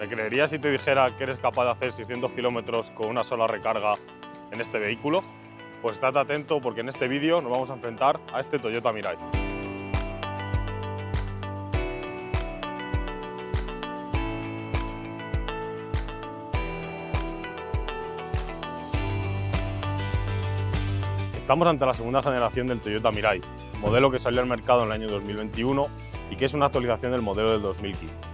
¿Me creerías si te dijera que eres capaz de hacer 600 kilómetros con una sola recarga en este vehículo? Pues estate atento porque en este vídeo nos vamos a enfrentar a este Toyota Mirai. Estamos ante la segunda generación del Toyota Mirai, modelo que salió al mercado en el año 2021 y que es una actualización del modelo del 2015.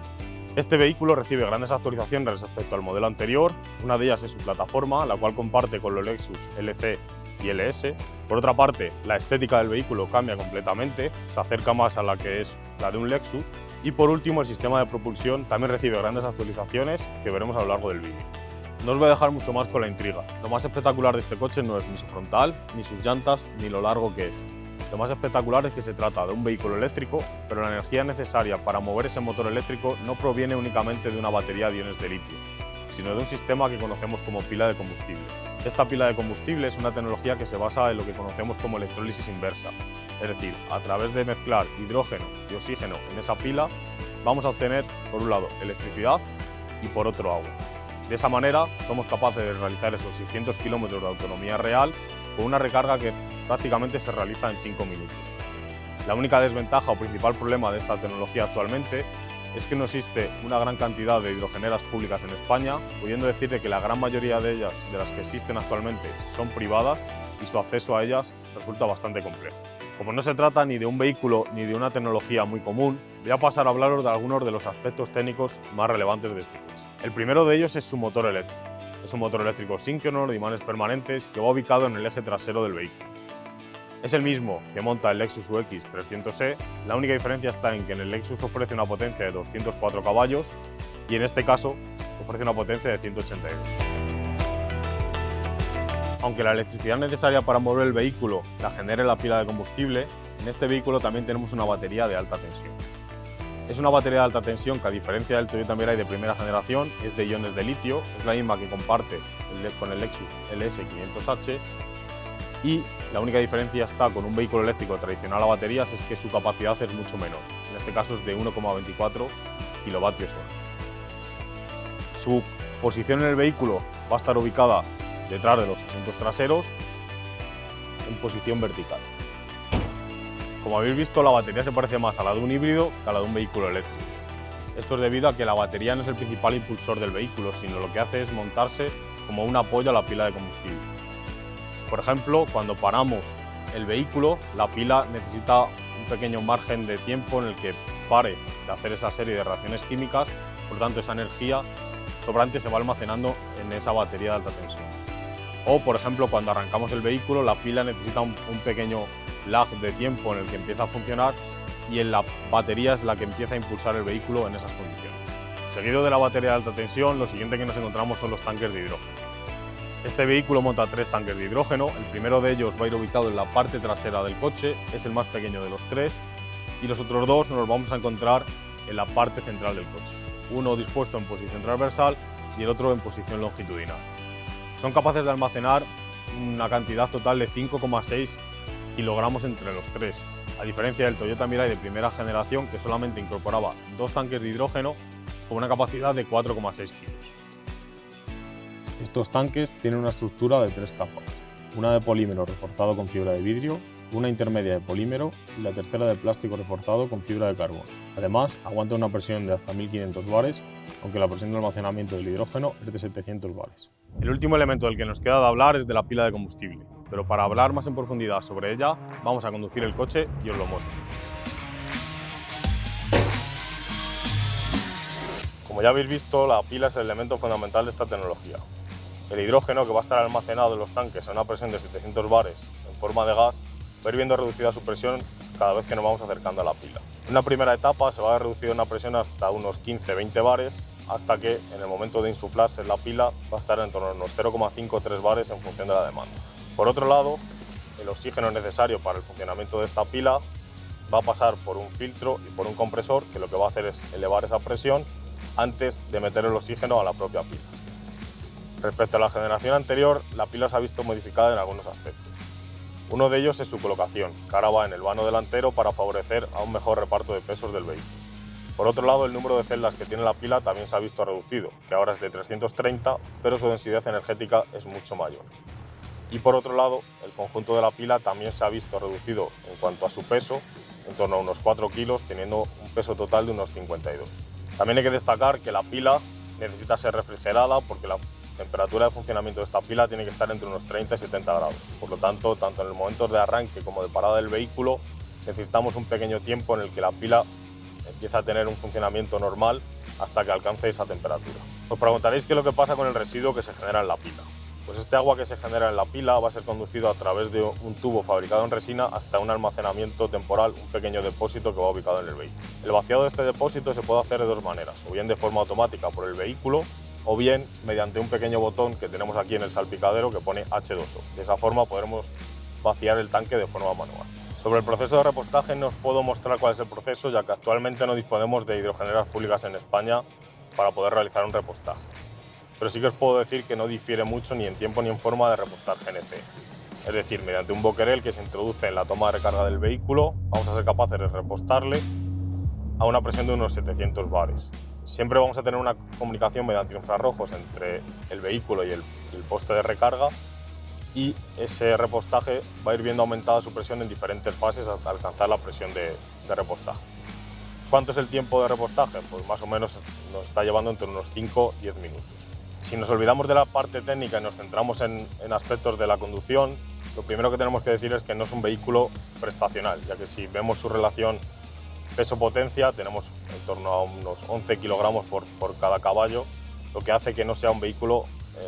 Este vehículo recibe grandes actualizaciones respecto al modelo anterior. Una de ellas es su plataforma, la cual comparte con los Lexus LC y LS. Por otra parte, la estética del vehículo cambia completamente, se acerca más a la que es la de un Lexus. Y por último, el sistema de propulsión también recibe grandes actualizaciones que veremos a lo largo del vídeo. No os voy a dejar mucho más con la intriga. Lo más espectacular de este coche no es ni su frontal, ni sus llantas, ni lo largo que es. Lo más espectacular es que se trata de un vehículo eléctrico, pero la energía necesaria para mover ese motor eléctrico no proviene únicamente de una batería de iones de litio, sino de un sistema que conocemos como pila de combustible. Esta pila de combustible es una tecnología que se basa en lo que conocemos como electrólisis inversa, es decir, a través de mezclar hidrógeno y oxígeno en esa pila, vamos a obtener, por un lado, electricidad y por otro, agua. De esa manera, somos capaces de realizar esos 600 kilómetros de autonomía real con una recarga que prácticamente se realiza en 5 minutos. La única desventaja o principal problema de esta tecnología actualmente es que no existe una gran cantidad de hidrogeneras públicas en España, pudiendo decir que la gran mayoría de ellas, de las que existen actualmente, son privadas y su acceso a ellas resulta bastante complejo. Como no se trata ni de un vehículo ni de una tecnología muy común, voy a pasar a hablaros de algunos de los aspectos técnicos más relevantes de este coche. El primero de ellos es su motor eléctrico. Es un motor eléctrico síncrono de imanes permanentes que va ubicado en el eje trasero del vehículo. Es el mismo que monta el Lexus UX 300e, la única diferencia está en que en el Lexus ofrece una potencia de 204 caballos y en este caso ofrece una potencia de 182. Aunque la electricidad necesaria para mover el vehículo la genere la pila de combustible, en este vehículo también tenemos una batería de alta tensión. Es una batería de alta tensión que, a diferencia del Toyota Mirai de primera generación, es de iones de litio, es la misma que comparte con el Lexus LS500H, y la única diferencia está con un vehículo eléctrico tradicional a baterías es que su capacidad es mucho menor, en este caso es de 1,24 kWh. Su posición en el vehículo va a estar ubicada detrás de los asientos traseros en posición vertical. Como habéis visto, la batería se parece más a la de un híbrido que a la de un vehículo eléctrico. Esto es debido a que la batería no es el principal impulsor del vehículo, sino lo que hace es montarse como un apoyo a la pila de combustible. Por ejemplo, cuando paramos el vehículo, la pila necesita un pequeño margen de tiempo en el que pare de hacer esa serie de reacciones químicas, por lo tanto esa energía sobrante se va almacenando en esa batería de alta tensión. O, por ejemplo, cuando arrancamos el vehículo, la pila necesita un pequeño lag de tiempo en el que empieza a funcionar y en la batería es la que empieza a impulsar el vehículo en esas condiciones. Seguido de la batería de alta tensión, lo siguiente que nos encontramos son los tanques de hidrógeno. Este vehículo monta 3 tanques de hidrógeno, el primero de ellos va a ir ubicado en la parte trasera del coche, es el más pequeño de los 3, y los otros 2 nos los vamos a encontrar en la parte central del coche, uno dispuesto en posición transversal y el otro en posición longitudinal. Son capaces de almacenar una cantidad total de 5,6 kilogramos entre los 3, a diferencia del Toyota Mirai de primera generación, que solamente incorporaba 2 tanques de hidrógeno con una capacidad de 4,6 kilos. Estos tanques tienen una estructura de 3 capas, una de polímero reforzado con fibra de vidrio, una intermedia de polímero y la tercera de plástico reforzado con fibra de carbono. Además, aguanta una presión de hasta 1500 bares, aunque la presión de almacenamiento del hidrógeno es de 700 bares. El último elemento del que nos queda de hablar es de la pila de combustible, pero para hablar más en profundidad sobre ella, vamos a conducir el coche y os lo muestro. Como ya habéis visto, la pila es el elemento fundamental de esta tecnología. El hidrógeno, que va a estar almacenado en los tanques a una presión de 700 bares en forma de gas, va a ir viendo reducida su presión cada vez que nos vamos acercando a la pila. En una primera etapa se va a reducir una presión hasta unos 15-20 bares, hasta que en el momento de insuflarse en la pila va a estar en torno a unos 0,5-3 bares en función de la demanda. Por otro lado, el oxígeno necesario para el funcionamiento de esta pila va a pasar por un filtro y por un compresor que lo que va a hacer es elevar esa presión antes de meter el oxígeno a la propia pila. Respecto a la generación anterior, la pila se ha visto modificada en algunos aspectos. Uno de ellos es su colocación, que ahora va en el vano delantero para favorecer a un mejor reparto de pesos del vehículo. Por otro lado, el número de celdas que tiene la pila también se ha visto reducido, que ahora es de 330, pero su densidad energética es mucho mayor. Y por otro lado, el conjunto de la pila también se ha visto reducido en cuanto a su peso, en torno a unos 4 kilos, teniendo un peso total de unos 52. También hay que destacar que la pila necesita ser refrigerada porque la temperatura de funcionamiento de esta pila tiene que estar entre unos 30 y 70 grados. Por lo tanto, tanto en el momento de arranque como de parada del vehículo, necesitamos un pequeño tiempo en el que la pila empieza a tener un funcionamiento normal hasta que alcance esa temperatura. Os preguntaréis qué es lo que pasa con el residuo que se genera en la pila. Pues este agua que se genera en la pila va a ser conducido a través de un tubo fabricado en resina hasta un almacenamiento temporal, un pequeño depósito que va ubicado en el vehículo. El vaciado de este depósito se puede hacer de dos maneras, o bien de forma automática por el vehículo, o bien mediante un pequeño botón que tenemos aquí en el salpicadero que pone H2O. De esa forma podremos vaciar el tanque de forma manual. Sobre el proceso de repostaje no os puedo mostrar cuál es el proceso, ya que actualmente no disponemos de hidrogeneras públicas en España para poder realizar un repostaje. Pero sí que os puedo decir que no difiere mucho ni en tiempo ni en forma de repostar GNC. Es decir, mediante un boquerel que se introduce en la toma de recarga del vehículo, vamos a ser capaces de repostarle a una presión de unos 700 bares. Siempre vamos a tener una comunicación mediante infrarrojos entre el vehículo y el poste de recarga, y ese repostaje va a ir viendo aumentada su presión en diferentes fases hasta alcanzar la presión de repostaje. ¿Cuánto es el tiempo de repostaje? Pues más o menos nos está llevando entre unos 5-10 minutos. Si nos olvidamos de la parte técnica y nos centramos en aspectos de la conducción, lo primero que tenemos que decir es que no es un vehículo prestacional, ya que si vemos su relación peso-potencia, tenemos en torno a unos 11 kilogramos por cada caballo, lo que hace que no sea un vehículo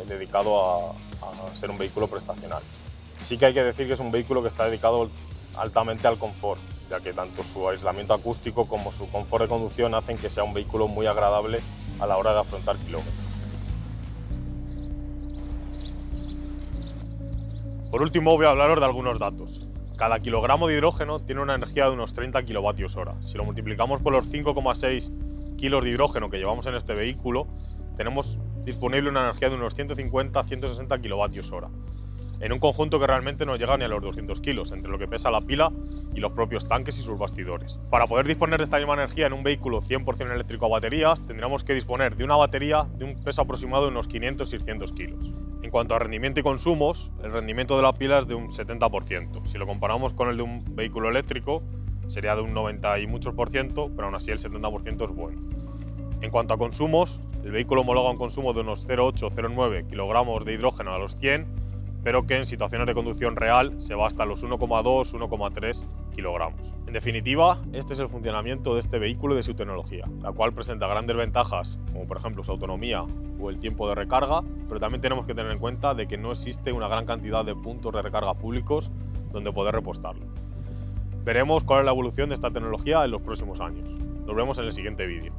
dedicado a ser un vehículo prestacional. Sí que hay que decir que es un vehículo que está dedicado altamente al confort, ya que tanto su aislamiento acústico como su confort de conducción hacen que sea un vehículo muy agradable a la hora de afrontar kilómetros. Por último, voy a hablaros de algunos datos. Cada kilogramo de hidrógeno tiene una energía de unos 30 kilovatios hora. Si lo multiplicamos por los 5,6 kilos de hidrógeno que llevamos en este vehículo, tenemos disponible una energía de unos 150-160 kilovatios hora, en un conjunto que realmente no llega ni a los 200 kilos, entre lo que pesa la pila y los propios tanques y sus bastidores. Para poder disponer de esta misma energía en un vehículo 100% eléctrico a baterías, tendríamos que disponer de una batería de un peso aproximado de unos 500-600 kilos. En cuanto a rendimiento y consumos, el rendimiento de la pila es de un 70%. Si lo comparamos con el de un vehículo eléctrico, sería de un 90 y muchos por ciento, pero aún así el 70% es bueno. En cuanto a consumos, el vehículo homologa un consumo de unos 0,8-0,9 kilogramos de hidrógeno a los 100, pero que en situaciones de conducción real se va hasta los 1,2-1,3 kilogramos. En definitiva, este es el funcionamiento de este vehículo y de su tecnología, la cual presenta grandes ventajas, como por ejemplo su autonomía o el tiempo de recarga, pero también tenemos que tener en cuenta de que no existe una gran cantidad de puntos de recarga públicos donde poder repostarlo. Veremos cuál es la evolución de esta tecnología en los próximos años. Nos vemos en el siguiente vídeo.